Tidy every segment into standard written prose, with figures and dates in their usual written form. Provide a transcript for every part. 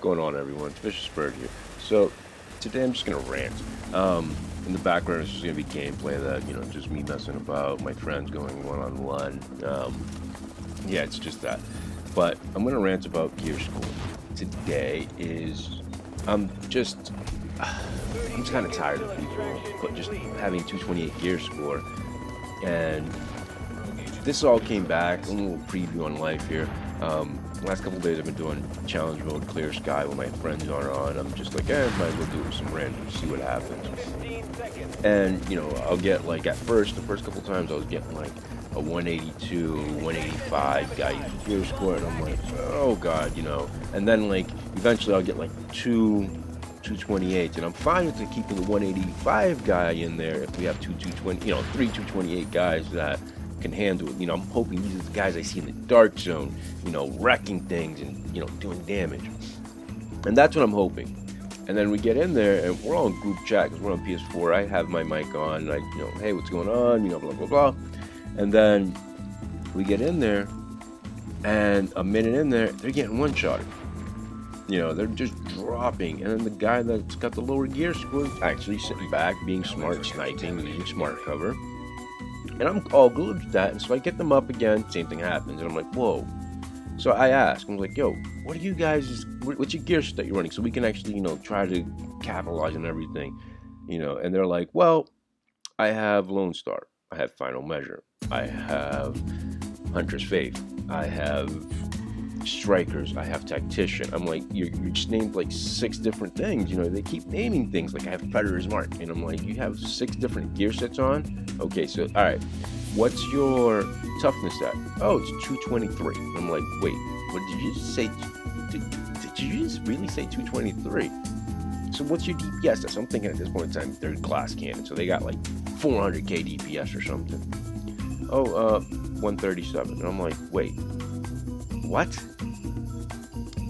going on, everyone? It's Vicious Bird here. So today I'm just gonna rant. In the background is just gonna be gameplay that just me messing about, my friends going one-on-one. Yeah, it's just that. But I'm gonna rant about Gear School. Today is I'm just kind of tired of people, but just having 228 gear score, and this all came back. A little preview on life here. Last couple of days I've been doing challenge mode, clear sky when my friends aren't on. I'm just like, might as well do it with some random, see what happens. And I'll get like the first couple times I was getting like a 182, 185 guy gear score, and I'm like, oh god, And then like eventually I'll get like 228s, and I'm fine with keeping the 185 guy in there if we have three 228 guys that can handle it. I'm hoping these are the guys I see in the dark zone, wrecking things and doing damage, and that's what I'm hoping. And then we get in there and we're all in group chat because we're on PS4. I have my mic on, like, hey, what's going on, blah blah blah. And then we get in there, and a minute in there, they're getting one-shotted. They're just dropping, and then the guy that's got the lower gear score is actually sitting back, being smart, sniping, using smart cover. And I'm all glued with that, and so I get them up again, same thing happens, and I'm like, whoa. So I ask, I'm like, yo, what are you guys, what's your gear set that you're running, so we can actually, try to capitalize on everything, and they're like, well, I have Lone Star, I have Final Measure, I have Hunter's Faith, I have Strikers, I have Tactician. I'm like, you just named like 6 different things. They keep naming things like I have Predator's Mark, and I'm like, you have 6 different gear sets on. Okay, so all right, what's your toughness at? Oh, it's 223. I'm like, wait, what did you just say? Did you just really say 223? So what's your DPS? So I'm thinking at this point in time they're glass cannon, so they got like 400k DPS or something. Oh, 137, and I'm like, wait, what?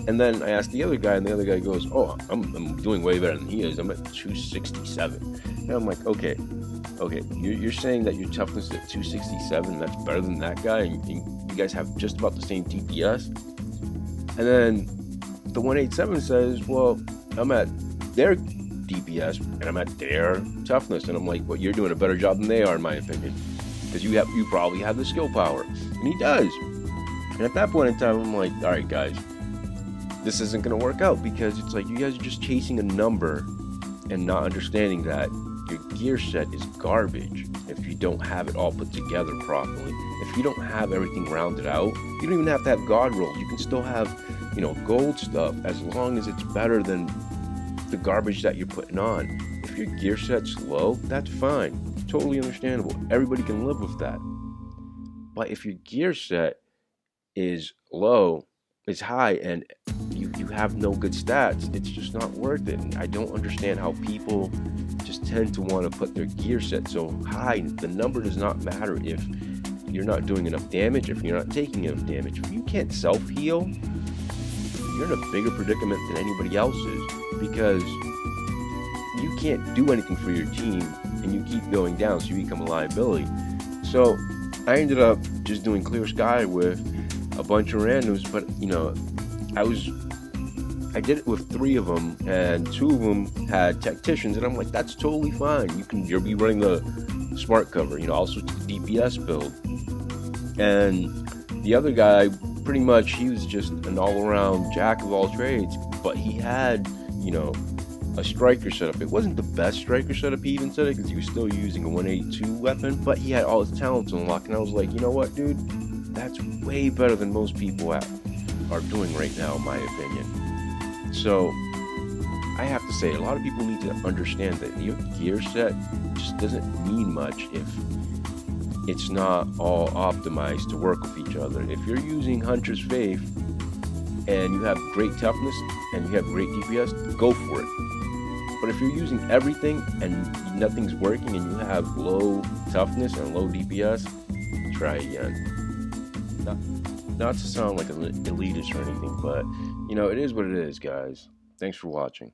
And then I asked the other guy, and the other guy goes, oh, I'm doing way better than he is. I'm at 267. And I'm like, okay, you're saying that your toughness is at 267, and that's better than that guy, and you guys have just about the same DPS? And then the 187 says, well, I'm at their DPS, and I'm at their toughness. And I'm like, well, you're doing a better job than they are, in my opinion, because you probably have the skill power. And he does. And at that point in time, I'm like, all right, guys, this isn't going to work out, because it's like you guys are just chasing a number and not understanding that your gear set is garbage if you don't have it all put together properly. If you don't have everything rounded out, you don't even have to have god rolls. You can still have, gold stuff, as long as it's better than the garbage that you're putting on. If your gear set's low, that's fine. Totally understandable. Everybody can live with that. But if your gear set is low, it's high, and you have no good stats, it's just not worth it. And I don't understand how people just tend to want to put their gear set so high. The number does not matter if you're not doing enough damage, if you're not taking enough damage. If you can't self-heal, you're in a bigger predicament than anybody else is, because you can't do anything for your team and you keep going down, so you become a liability. So I ended up just doing clear sky with a bunch of randoms, but I did it with 3 of them, and 2 of them had tacticians, and I'm like, that's totally fine. You'll be running the smart cover, I'll switch to the DPS build. And the other guy, pretty much, he was just an all-around jack of all trades, but he had, a striker setup. It wasn't the best striker setup, he even said it, because he was still using a 182 weapon, but he had all his talents unlocked, and I was like, you know what, dude? That's way better than most people are doing right now, in my opinion. So I have to say, a lot of people need to understand that your gear set just doesn't mean much if it's not all optimized to work with each other. If you're using Hunter's Faith and you have great toughness and you have great DPS, go for it. But if you're using everything and nothing's working and you have low toughness and low DPS, try again. Not to sound like an elitist or anything, but it is what it is, guys. Thanks for watching.